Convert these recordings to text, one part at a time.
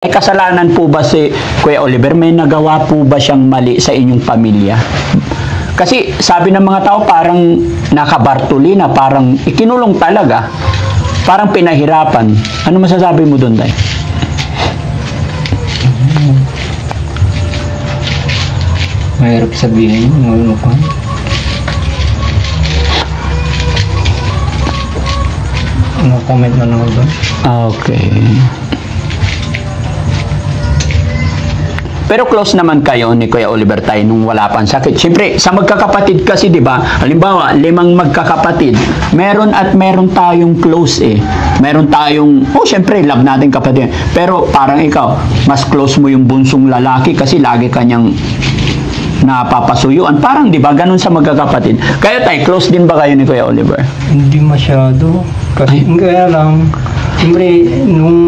May kasalanan po ba si Kuya Oliver? May nagawa po ba siyang mali sa inyong pamilya? Kasi sabi ng mga tao parang nakabartulina, parang ikinulong talaga. Parang pinahirapan. Ano masasabi mo doon, Day? Mahirap sabihin, ano pa. Ano comment na lang doon? Okay. Pero close naman kayo ni Kuya Oliver tayo nung wala pang sakit. Siyempre, sa magkakapatid kasi, di ba? Halimbawa, 5 magkakapatid. Meron tayong close eh. Meron tayong, siyempre, love natin kapatid. Pero parang ikaw, mas close mo yung bunsong lalaki kasi lagi kanyang napapasuyuan. Parang, di ba? Ganun sa magkakapatid. Kayo tayo, close din ba kayo ni Kuya Oliver? Hindi masyado. Kasi kaya lang, siyempre, nung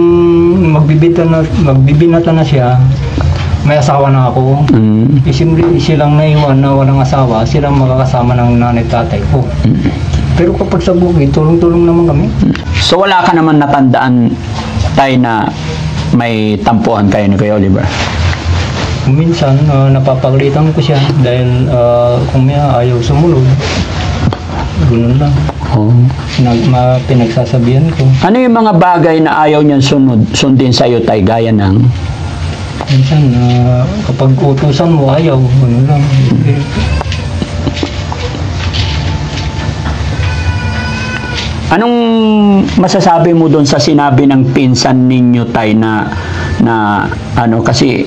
magbibinata na siya, may asawa na ako. Siyempre, silang naiwan na walang asawa, silang makakasama ng nanay tatay ko. Pero kapag sa bukid, tulong-tulong naman kami. So wala ka naman natandaan tayo na may tampuhan kayo ni Kuya Oliver? Minsan, napapagalitan ko siya dahil kung may ayaw sumunod, ganoon lang. Pinagsasabihan ko. Ano yung mga bagay na ayaw niyan sundin sa iyo tayo gaya ng? Minsan, kapag utusan mo, ayaw. Ano lang. Anong masasabi mo doon sa sinabi ng pinsan ninyo tay na kasi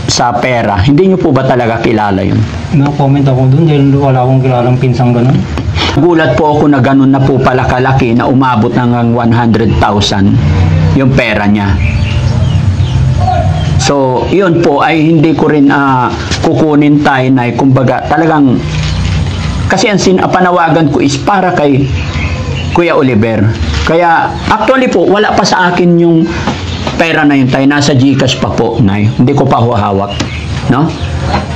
sa pera, hindi nyo po ba talaga kilala yun? Na-comment ako doon dahil wala akong kilalang pinsang ganun. Gulat po ako na ganun na po pala kalaki na umabot ng 100,000 yung pera niya. So, yun po ay hindi ko rin kukunin tayo na kumbaga talagang kasi ang panawagan ko is para kay Kuya Oliver. Kaya actually po wala pa sa akin yung pera na yun tayo. Nasa GCash pa po, Nay. Hindi ko pa hawak. No?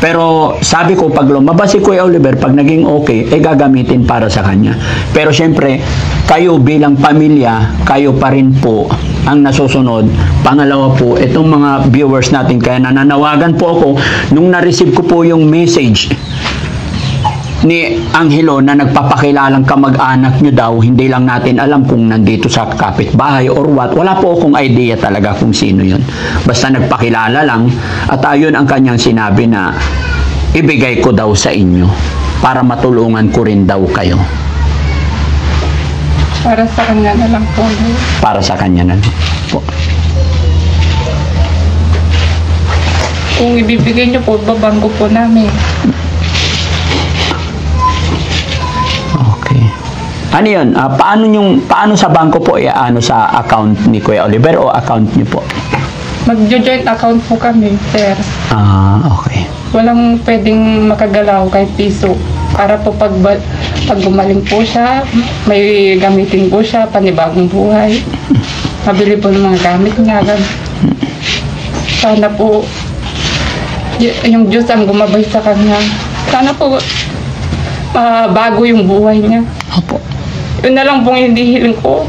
Pero sabi ko pag lumabas si Kuya Oliver, pag naging okay, gagamitin para sa kanya. Pero syempre, kayo bilang pamilya, kayo pa rin po ang nasusunod. Pangalawa po, itong mga viewers natin, kaya nananawagan po ako nung na-receive ko po yung message ni Angelo na nagpapakilalang kamag-anak nyo daw, hindi lang natin alam kung nandito sa kapitbahay or what. Wala po akong idea talaga kung sino yun. Basta nagpakilala lang at ayun ang kanyang sinabi na ibigay ko daw sa inyo para matulungan ko rin daw kayo. Para sa kanya na lang po. Para sa kanya na lang po. Kung ibibigay niyo po, babanggo po namin. Okay. Ano yun? Paano sa bangko po ano sa account ni Kuya Oliver o account niyo po? Mag-joint account po kami, sir. Okay. Walang pwedeng makagalaw kahit piso. Para po pag gumaling po siya, may gamitin po siya, panibagong buhay. Mabili po ng mga gamit niya. Sana po, yung Diyos ang gumabay sa kanya. Sana po, bago yung buhay niya. Opo. Yun na lang pong hindi hiling ko.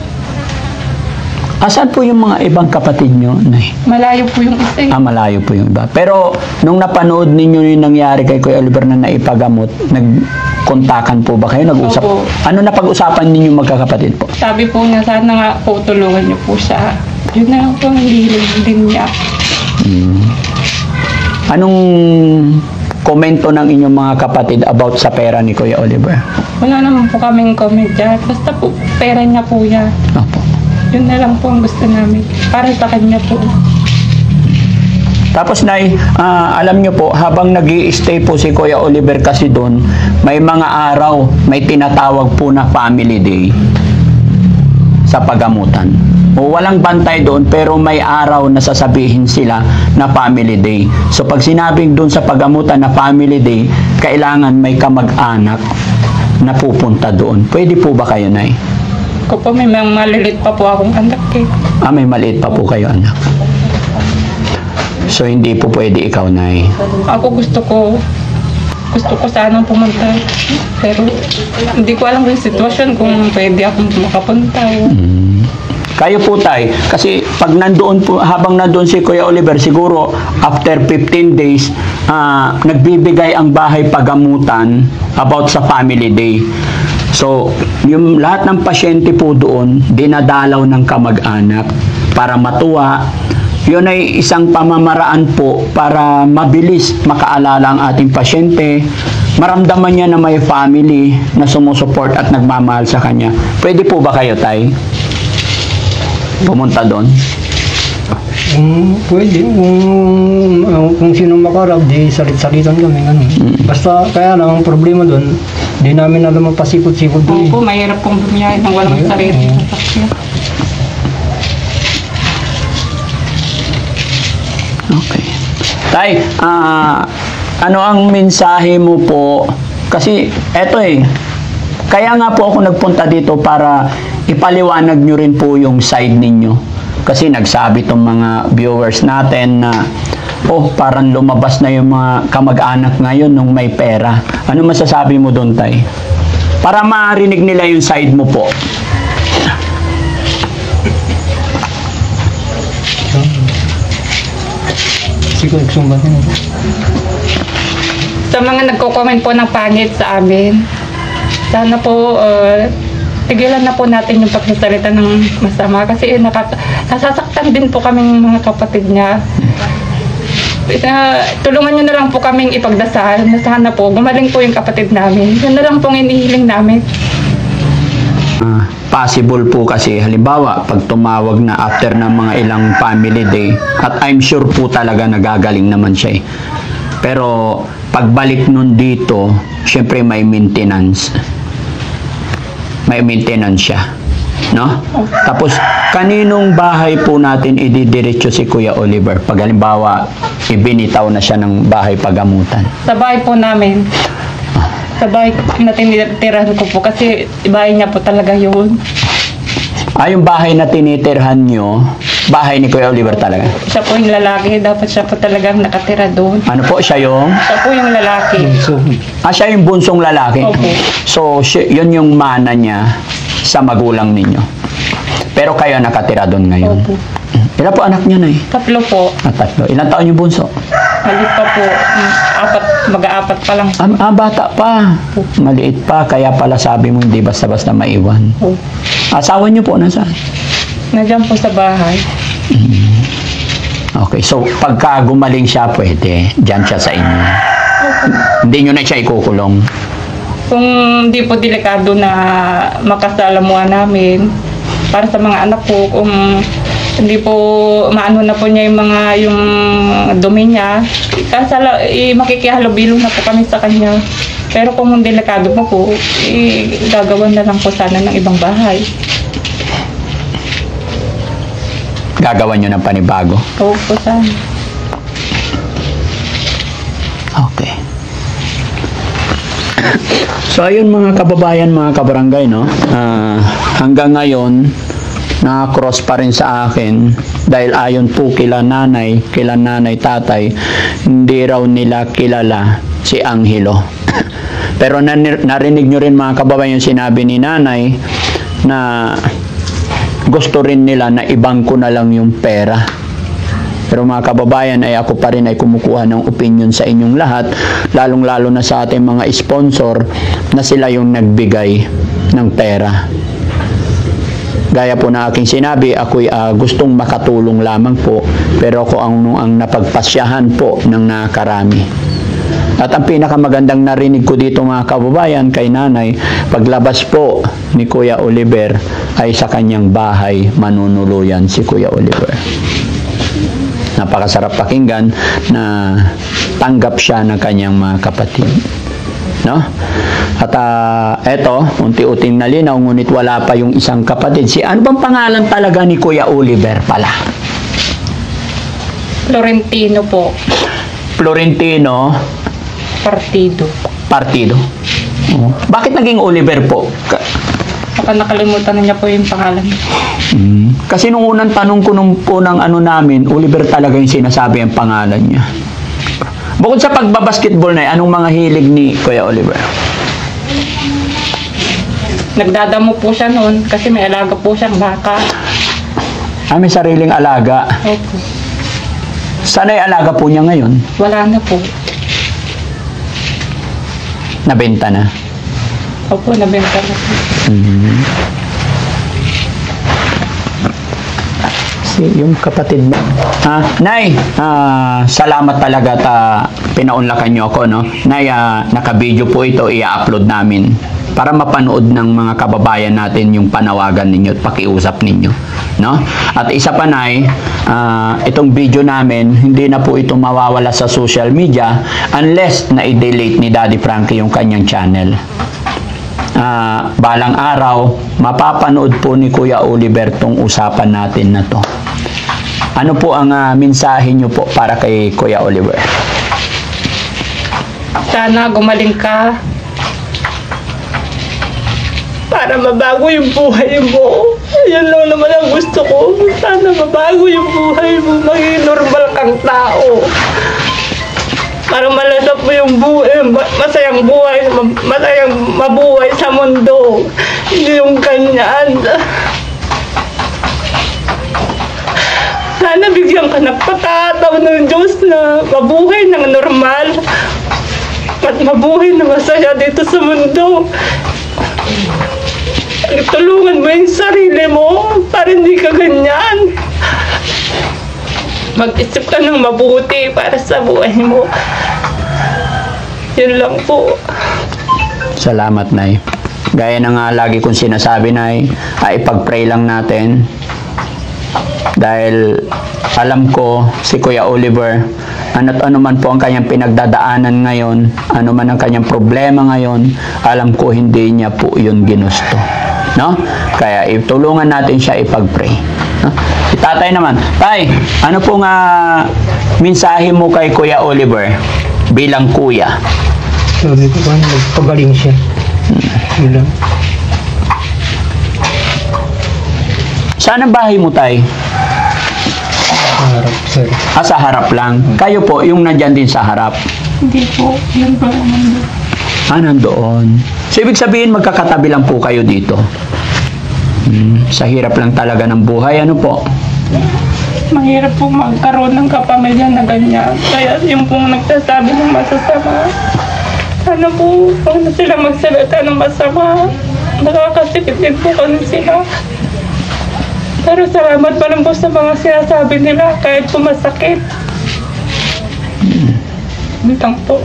Asan po yung mga ibang kapatid nyo, Nay? Malayo po yung isa. Malayo po yung iba. Pero, nung napanood ninyo yung nangyari kay Kuya Oliver na naipagamot, nagkontakan po ba kayo? Nag-usap? Opo. Ano na pag-usapan ninyo magkakapatid po? Sabi po niya, sana nga po tulungan niyo po siya. Yun na lang po ang hiling din niya. Anong komento ng inyong mga kapatid about sa pera ni Kuya Oliver? Wala naman po kaming comment dyan. Basta po, pera niya po yan. Opo. Yun na lang po ang gusto namin. Para sa kanya po. Tapos, Nay, alam nyo po, habang nag-i-stay po si Kuya Oliver kasi doon, may mga araw, may tinatawag po na family day sa pagamutan. O walang bantay doon, pero may araw na sasabihin sila na family day. So, pag sinabing doon sa pagamutan na family day, kailangan may kamag-anak na pupunta doon. Pwede po ba kayo, Nay? Ako po, may mga malilit pa po akong anak eh. May maliit pa po kayo, anak. So, hindi po pwede ikaw, Nay. Ako gusto ko sanang pumunta. Pero hindi ko alam yung sitwasyon kung pwede akong makapunta. Kayo po tay, kasi pag nandoon po, habang nandoon si Kuya Oliver, siguro after 15 days, nagbibigay ang bahay pagamutan about sa family day. So, yung lahat ng pasyente po doon, dinadalaw ng kamag-anak para matuwa. Yun ay isang pamamaraan po para mabilis makaalala ang ating pasyente, maramdaman niya na may family na sumusuport at nagmamahal sa kanya. Pwede po ba kayo, tay? Pumunta doon? Pwede. Kung sino makarap, di salit-salitan kami. Basta, kaya lang, ang problema doon, di namin alam ang pasikot-sikot doon. Opo, mahirap pong bumiyahe ng walang sarili. Okay. Tay, ano ang mensahe mo po? Kasi eto kaya nga po ako nagpunta dito para ipaliwanag nyo rin po yung side ninyo. Kasi nagsabi tong mga viewers natin na parang lumabas na yung mga kamag-anak ngayon nung may pera. Ano masasabi mo doon, tay? Para marinig nila yung side mo po. Sa mga nagko-comment po ng pangit sa amin, sana po tigilan na po natin yung pagsasalita ng masama kasi nasasaktan din po kaming mga kapatid niya. Tulungan nyo na lang po kaming ipagdasal na sana po gumaling po yung kapatid namin. Yun na lang pong inihiling namin. Possible po kasi halimbawa pag tumawag na after ng mga ilang family day at I'm sure po talaga nagagaling naman siya pero pagbalik nun dito syempre may maintenance siya, no? Tapos kaninong bahay po natin ididiretso si Kuya Oliver pag halimbawa ibinitaw na siya ng bahay pagamutan? Sa bahay po namin. Sa bahay na tinitirahan ko po kasi bahay niya po talaga yun. Yung bahay na tinitirhan nyo, bahay ni Kuya Oliver talaga? Siya po yung lalaki, dapat siya po talagang nakatira doon. Ano po, siya yung? Siya po yung lalaki. Siya yung bunsong lalaki? Opo. So, yun yung mana niya sa magulang ninyo. Pero kayo nakatira doon ngayon? Opo. Ilan po anak niya na Tatlo po. 3. Ilan taon yung bunso? Maliit pa po. Mag-aapat pa lang. Bata pa. Maliit pa, kaya pala sabi mo hindi basta-basta maiwan. Opo. Asawa niyo po nasaan? Nandiyan po sa bahay. Okay, so pagka gumaling siya, pwede. Diyan siya sa inyo. Hindi nyo na siya ikukulong. Kung hindi po delikado na makasalamuhan namin, para sa mga anak ko, kung hindi po maano na po niya yung dumi niya, makikihalubilo na po kami sa kanya. Pero kung delikado pa po, gagawan na lang po sana ng ibang bahay. Gagawan nyo ng panibago? Oo po sana. Okay. So ayun mga kababayan, mga kabarangay, no? Hanggang ngayon, na-cross pa rin sa akin dahil ayon po kila nanay, tatay, hindi raw nila kilala si Angelo. Pero narinig nyo rin mga kababayan yung sinabi ni nanay na gusto rin nila na ibangko na lang yung pera. Pero mga kababayan, ay ako pa rin ay kumukuha ng opinion sa inyong lahat, lalong-lalo na sa ating mga sponsor na sila yung nagbigay ng pera. Gaya po na aking sinabi, ako'y gustong makatulong lamang po, pero ako ang napagpasyahan po ng nakarami. At ang pinakamagandang narinig ko dito mga kababayan kay nanay, paglabas po ni Kuya Oliver ay sa kanyang bahay manunuluyan si Kuya Oliver. Napakasarap pakinggan na tanggap siya ng kanyang mga kapatid. No? At eto, unti-unting nalinaw, ngunit wala pa yung isang kapatid. Ano bang pangalan talaga ni Kuya Oliver pala? Florentino po. Florentino Partido. Bakit naging Oliver po? Baka nakalimutan na niya po yung pangalan. Kasi nung unang tanong ko nung unang namin, Oliver talaga yung sinasabi ang pangalan niya. Bukod sa pagbabasketball na anong mga hilig ni Kuya Oliver? Nagdadamo po siya noon kasi may alaga po siyang baka. May sariling alaga. Opo. Sana'y alaga po niya ngayon? Wala na po. Nabenta na. Opo, nabenta na po. Yung kapatid mo. Nay, salamat talaga pinaunlakan niyo ako, no? Nay, naka-video po ito, i-upload namin para mapanood ng mga kababayan natin yung panawagan ninyo at pakiusap ninyo, no? At isa pa, Nay, itong video namin, hindi na po ito mawawala sa social media unless na i-delete ni Daddy Frankie yung kanyang channel. Balang araw, mapapanood po ni Kuya Oliver tong usapan natin na to. Ano po ang mensahe nyo po para kay Kuya Oliver? Sana gumaling ka para mabago yung buhay mo. Yan lang naman ang gusto ko. Sana mabago yung buhay mo. Maging normal kang tao. Para malasap mo yung buhay, masayang buhay, masayang mabuhay sa mundo. Hindi yung ganyan. Sana bigyan ka ng pagkakataon ng Diyos na mabuhay ng normal at mabuhay na masaya dito sa mundo. Tulungan mo yung sarili mo para hindi ka ganyan. Mag-isip ka ng mabuti para sa buhay mo. Yun lang po. Salamat, Nay. Gaya na nga lagi kong sinasabi, Nay, ipag-pray lang natin. Dahil alam ko si Kuya Oliver, ano man po ang kanyang pinagdadaanan ngayon, ano man ang kanyang problema ngayon, alam ko hindi niya po yun ginusto. No? Kaya itulungan natin siya ipag-pray. No? Si Tatay naman. Tay, ano po nga mensahe mo kay Kuya Oliver bilang kuya? Sabi ko pa, magpagaling siya. Yun lang. Saan ang bahay mo, Tay? Harap, sir. Sa harap lang. Kayo po, yung nandyan din sa harap. Hindi po. Yan ba naman? Nandoon. So, ibig sabihin, magkakatabi lang po kayo dito. Sa hirap lang talaga ng buhay. Ano po? Mahirap po magkaroon ng kapamilya na ganyan. Kaya yung pong nagsasabi ng masasama, sana po, huwag na sila magsalita ng masama. Nakakasikip din po kami sila. Pero salamat pa lang po sa mga sinasabi nila kahit po masakit. Bitang po.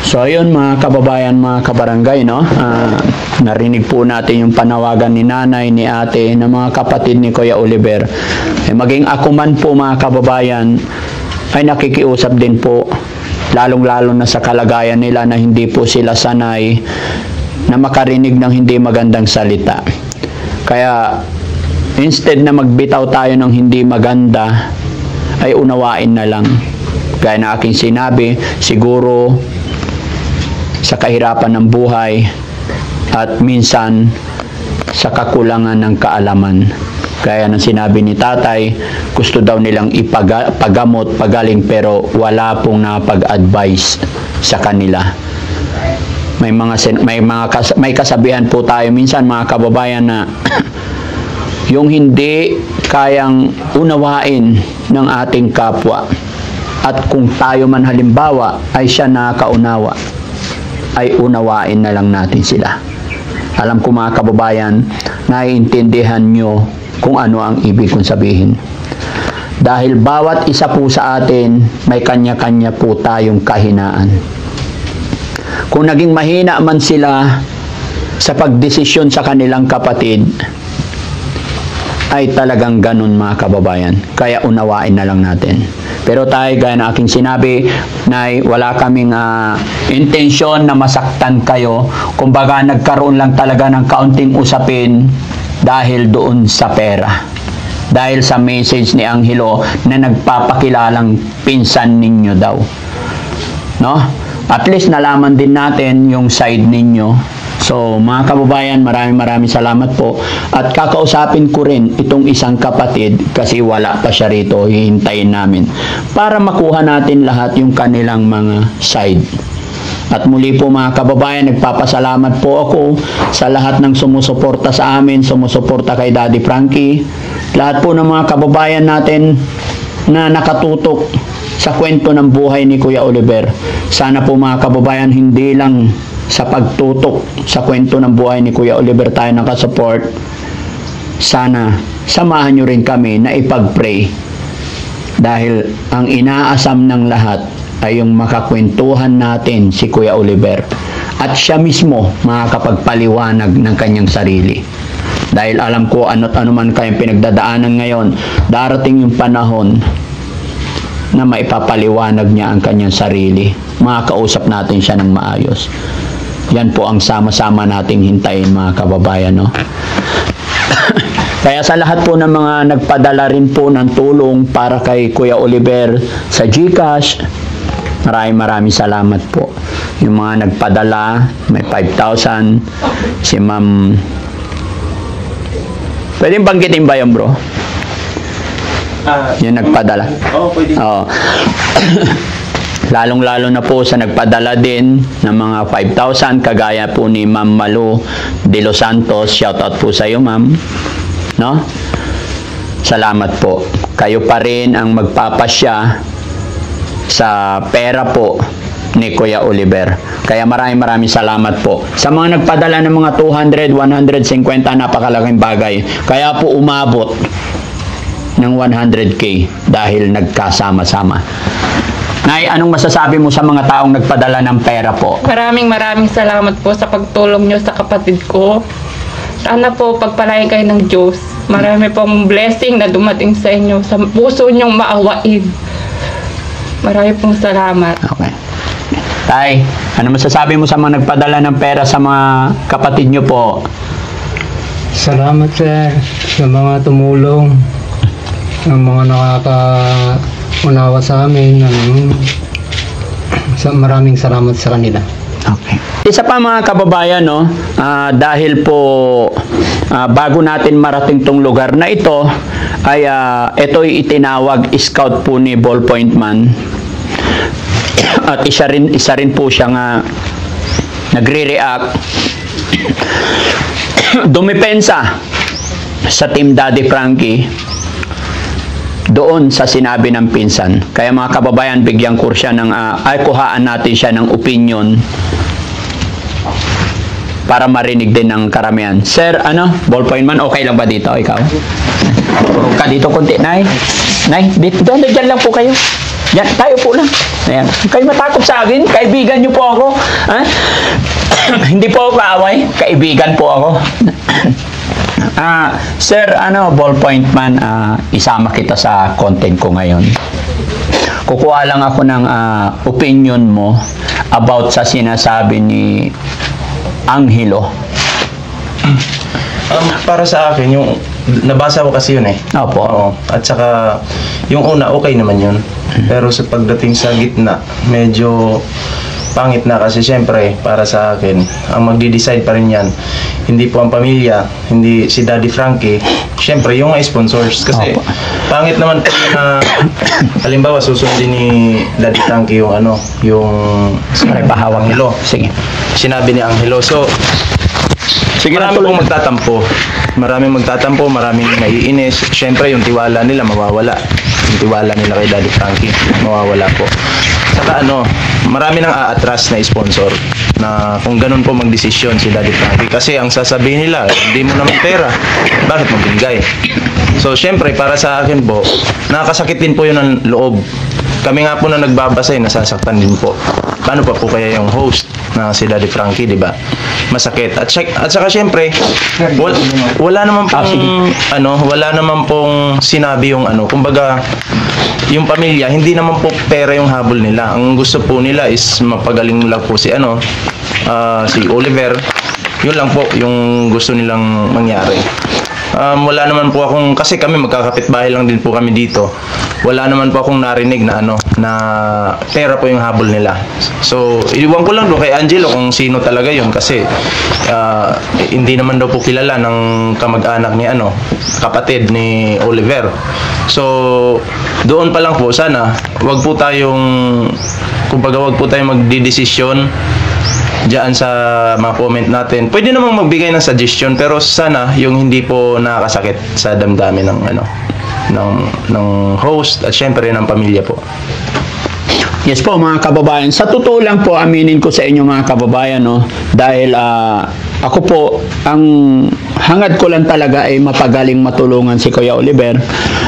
So ayun mga kababayan, mga kabarangay, no? Narinig po natin yung panawagan ni nanay, ni ate, ng mga kapatid ni Kuya Oliver. Maging ako man po mga kababayan ay nakikiusap din po, lalong-lalo na sa kalagayan nila na hindi po sila sanay na makarinig ng hindi magandang salita. Kaya instead na magbitaw tayo ng hindi maganda, ay unawain na lang. Gaya na aking sinabi, siguro sa kahirapan ng buhay at minsan sa kakulangan ng kaalaman. Gaya ng sinabi ni Tatay, gusto daw nilang ipagamot, pagaling, pero wala pong napag-advise sa kanila. May kasabihan po tayo minsan mga kababayan na yung hindi kayang unawain ng ating kapwa, at kung tayo man halimbawa ay siya nakaunawa, ay unawain na lang natin sila. Alam ko mga kababayan, naiintindihan nyo kung ano ang ibig kong sabihin. Dahil bawat isa po sa atin, may kanya-kanya po tayong kahinaan. Kung naging mahina man sila sa pagdesisyon sa kanilang kapatid, ay talagang ganun mga kababayan. Kaya unawain na lang natin. Pero tayo, gaya na aking sinabi, na wala kaming intensyon na masaktan kayo. Kumbaga, nagkaroon lang talaga ng kaunting usapin dahil doon sa pera. Dahil sa message ni Angelo na nagpapakilalang pinsan ninyo daw. No? At least nalaman din natin yung side ninyo. So, mga kababayan, maraming salamat po. At kakausapin ko rin itong isang kapatid kasi wala pa siya rito, hihintayin namin para makuha natin lahat yung kanilang mga side. At muli po mga kababayan, nagpapasalamat po ako sa lahat ng sumusuporta sa amin, sumusuporta kay Daddy Frankie. Lahat po ng mga kababayan natin na nakatutok sa kwento ng buhay ni Kuya Oliver. Sana po mga kababayan, hindi lang sa pagtutok sa kwento ng buhay ni Kuya Oliver tayo nakasupport. Sana samahan nyo rin kami na ipag-pray. Dahil ang inaasam ng lahat ay yung makakwentuhan natin si Kuya Oliver. At siya mismo makakapagpaliwanag ng kanyang sarili. Dahil alam ko ano't ano man kayong pinagdadaanan ngayon, darating yung panahon na maipapaliwanag niya ang kanyang sarili. Makakausap natin siya ng maayos. Yan po ang sama-sama nating hintayin mga kababayan, no? Kaya sa lahat po ng mga nagpadala rin po ng tulong para kay Kuya Oliver sa GCash, maraming salamat po. Yung mga nagpadala, may 5,000, si Ma'am, pwedeng banggitin ba yun, bro? Yung nagpadala. Oo, pwede. Oo. Lalong-lalo na po sa nagpadala din ng mga 5,000, kagaya po ni Ma'am Malu de Los Santos. Shoutout po sa iyo, Ma'am. No? Salamat po. Kayo pa rin ang magpapasya sa pera po ni Kuya Oliver. Kaya maraming salamat po. Sa mga nagpadala ng mga 200, 150, napakalaking bagay. Kaya po umabot ng 100K dahil nagkasama-sama. Nay, anong masasabi mo sa mga taong nagpadala ng pera po? Maraming salamat po sa pagtulong nyo sa kapatid ko. Sana po pagpalain kayo ng Diyos. Marami pong blessing na dumating sa inyo. Sa puso nyong maawain. Marami pong salamat. Okay. Tay, ano masasabi mo sa mga nagpadala ng pera sa mga kapatid nyo po? Salamat sir sa mga tumulong, ng mga nakakaunawa sa amin. Maraming salamat sa kanila. Okay. Isa pa mga kababayan, no, dahil po bago natin marating tong lugar na ito, ay ito'y itinawag scout po ni Ballpoint Man. At isa rin po siyang nagre-react, dumipensa sa Team Daddy Frankie doon sa sinabi ng pinsan. Kaya mga kababayan, bigyan ko siya ng kuhaan natin siya ng opinion para marinig din ng karamihan. Sir, Ballpoint Man, okay lang ba dito? Ikaw? Puro ka dito konti, Nay. Nay, dito, dyan lang po kayo. Yan, tayo po lang. Ayan. Kayo matakot sa akin, kaibigan niyo po ako. Ha? Hindi po ako kaaway, kaibigan po ako. Sir, Ballpoint Man, isama kita sa content ko ngayon. Kukuha lang ako ng opinion mo about sa sinasabi ni Angelo. Para sa akin, yung nabasa ko kasi yun eh. Opo. Oo. At saka, yung una, okay naman yun. Pero sa pagdating sa gitna, medyo pangit na kasi syempre, para sa akin, ang magdi-decide pa rin yan. Hindi po ang pamilya, hindi si Daddy Frankie, syempre yung mga sponsors. Kasi pangit naman po na, halimbawa, susundin ni Daddy Frankie yung yung Pahawak Angelo. Sige. Sinabi ni Angelo. So, Sige, marami pong magtatampo. Maraming magtatampo, maraming naiinis. Siyempre, yung tiwala nila mawawala. Yung tiwala nila kay Daddy Frankie, mawawala po. Saka marami nang aatras na sponsor na kung ganun po magdesisyon si Daddy Frankie. Kasi ang sasabihin nila, hindi mo naman pera, bakit mo binigay? So, siyempre, para sa akin po, nakakasakit din po yun ng loob. Kami nga po na nagbabasa, nasasaktan din po. Paano pa po kaya yung host na si Daddy Frankie, di ba? Masakit. At saka syempre, wala naman pong wala naman pong sinabi yung kumbaga, yung pamilya, hindi naman po pera yung habol nila. Ang gusto po nila is mapagaling lang po si si Oliver. Yun lang po yung gusto nilang mangyari. Wala naman po akong, kasi kami magkakapitbahay lang din po kami dito. Wala naman po akong narinig na na pera po yung habol nila. So, iwan ko lang doon kay Angelo kung sino talaga yun kasi hindi naman daw po kilala ng kamag-anak ni kapatid ni Oliver. So, doon pa lang po sana, wag po tayong magdidesisyon diyan sa mga comment natin. Pwede namang magbigay ng suggestion pero sana yung hindi po nakakasakit sa damdamin ng host at syempre ng pamilya po. Yes po mga kababayan, sa totoo lang po aminin ko sa inyo mga kababayan dahil ako po ang hangad ko lang talaga ay mapagaling matulungan si Kuya Oliver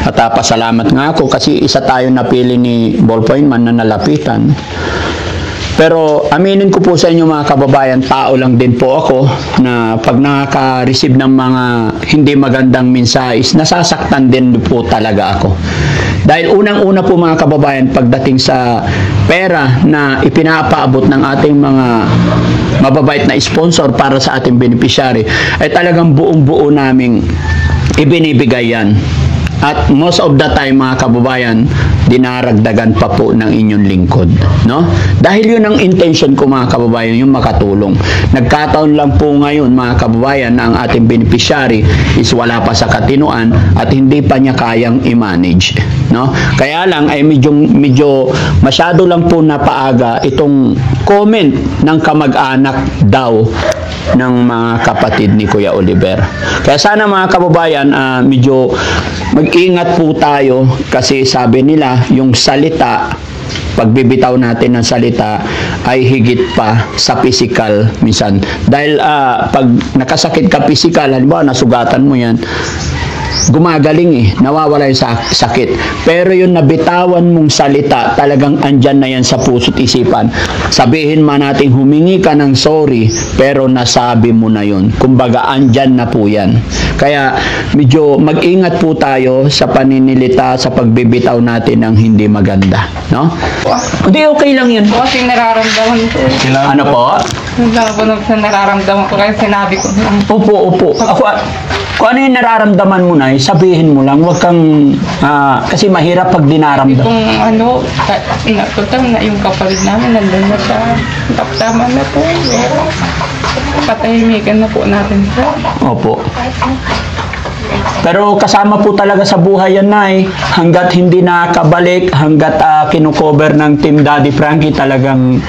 at pasalamat nga ako kasi isa tayo napili ni Ballpoint Man na nalapitan. Pero aminin ko po sa inyo mga kababayan, tao lang din po ako na pag nakaka-receive ng mga hindi magandang mensahis, nasasaktan din po talaga ako. Dahil unang-una po mga kababayan, pagdating sa pera na ipinapaabot ng ating mga mababait na sponsor para sa ating beneficiary, ay talagang buong-buo naming ibinibigay yan. At most of the time mga kababayan, dinaragdagan pa po ng inyong lingkod, no? Dahil yun ang intention ko mga kababayan, yung makatulong. Nagkataon lang po ngayon mga kababayan na ang ating beneficiary is wala pa sa katinuan at hindi pa niya kayang i-manage, no? Kaya lang ay medyo masyado lang po napaaga itong comment ng kamag-anak daw ng mga kapatid ni Kuya Oliver. Kaya sana mga kababayan, medyo mag-ingat po tayo kasi sabi nila yung salita, pagbibitaw natin ng salita ay higit pa sa physical minsan. Dahil pag nakasakit ka physical, halimbawa nasugatan mo yan, gumagaling nawawala yung sakit. Pero yung nabitawan mong salita, talagang andyan na yan sa puso't isipan. Sabihin man natin humingi ka ng sorry, pero nasabi mo na yun. Kumbaga, andyan na po yan. Kaya medyo mag-ingat po tayo sa paninilita, sa pagbibitaw natin ng hindi maganda. No? Hindi, okay lang yun. Kasi nararamdaman ko. Ano po? Nararamdaman ko kaya sinabi ko lang. Opo. Kung ano yung nararamdaman mo na, sabihin mo lang, huwag kang, kasi mahirap pag dinaramdaman. Kung total na yung kapalit namin, nandun na siya. Tama na po. Patahimikan na po natin siya. Opo. Pero kasama po talaga sa buhay yan, Nay. Hanggat hindi nakabalik, hanggat kinukover ng Team Daddy Frankie, talagang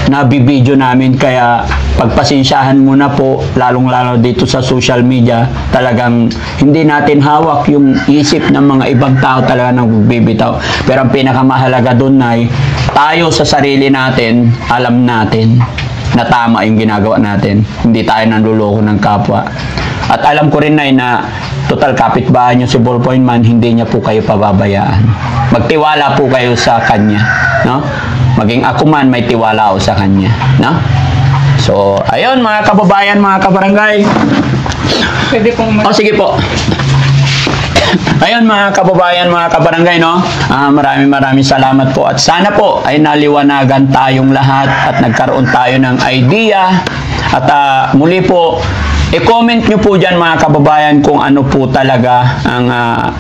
nabibideo namin. Kaya pagpasensyahan mo na po, lalong-lalo dito sa social media, talagang hindi natin hawak yung isip ng mga ibang tao talaga nang bibitaw. Pero ang pinakamahalaga doon, Nay, tayo sa sarili natin, alam natin na tama yung ginagawa natin. Hindi tayo nanluloko ng kapwa. At alam ko rin, Nay, na total kapitbahay nyo si Ballpoint Man, hindi niya po kayo pababayaan. Magtiwala po kayo sa kanya, no? Maging ako man, may tiwala ako sa kanya, no? So, ayun mga kababayan, mga kabarangay. Pwede pong sige po. Ayun mga kababayan, mga kabarangay, no? Maraming salamat po. At sana po ay naliwanagan tayong lahat at nagkaroon tayo ng idea. At muli po, i-comment nyo po dyan mga kababayan kung ano po talaga ang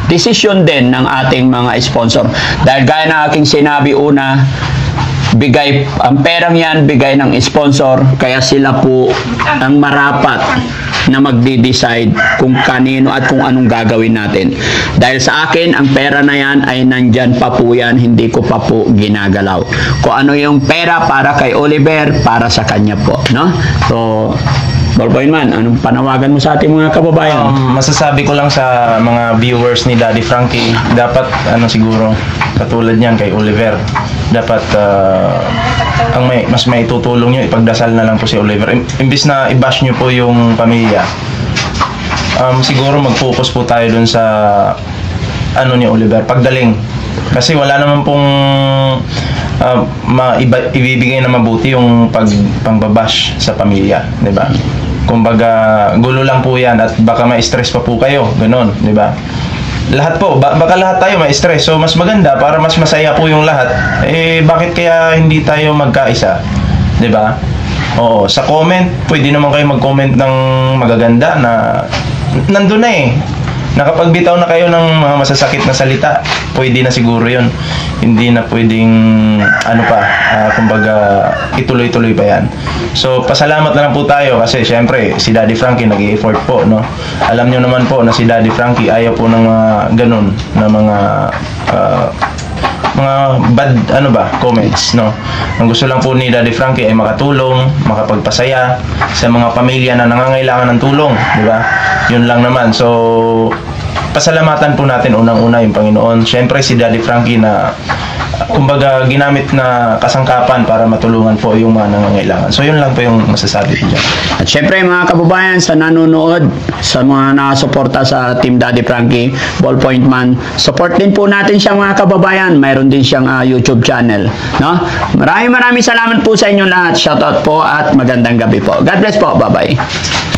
desisyon din ng ating mga sponsor. Dahil gaya na aking sinabi una, ang perang yan, bigay ng sponsor, kaya sila po ang marapat na magde-decide kung kanino at kung anong gagawin natin. Dahil sa akin, ang pera na yan ay nandyan pa po yan, hindi ko pa po ginagalaw. Kung ano yung pera para kay Oliver, para sa kanya po, no? So, Ballpoint Man, anong panawagan mo sa ating mga kababayan? Masasabi ko lang sa mga viewers ni Daddy Frankie, dapat siguro katulad niyan kay Oliver, dapat mas may tutulong nyo, ipagdasal na lang po si Oliver. Imbis na i-bash nyo po yung pamilya, siguro mag-focus po tayo dun sa ni Oliver, pagdaling. Kasi wala naman pong ibibigay na mabuti yung pangbabash sa pamilya, di ba? Kumbaga, gulo lang po yan at baka ma-stress pa po kayo, ganun, di ba? Lahat po, baka lahat tayo ma-stress. So, mas maganda, para mas masaya po yung lahat, bakit kaya hindi tayo magkaisa? Diba? Oo, sa comment, pwede naman kayo mag-comment ng magaganda na nandun na eh. Nakapagbitaw na kayo ng mga masasakit na salita, pwede na siguro yun. Hindi na pwedeng, kumbaga, ituloy-tuloy pa yan. So, pasalamat na lang po tayo kasi syempre, si Daddy Frankie nag-i-effort po, no? Alam nyo naman po na si Daddy Frankie ayaw po ng mga ganun, na mga bad comments, no. Ang gusto lang po ni Daddy Frankie ay makatulong, makapagpasaya sa mga pamilya na nangangailangan ng tulong, di ba? Yun lang naman. So pasalamatan po natin unang-una yung Panginoon. Syempre si Daddy Frankie na kumbaga ginamit na kasangkapan para matulungan po yung mga nangangailangan. So yun lang po yung masasabi ko dyan. At syempre mga kababayan sa nanonood, sa mga nakasuporta sa Team Daddy Frankie, Ballpoint Man, support din po natin siya mga kababayan. Mayroon din siyang YouTube channel. No? Maraming salamat po sa inyo lahat. Shoutout po at magandang gabi po. God bless po. Bye-bye.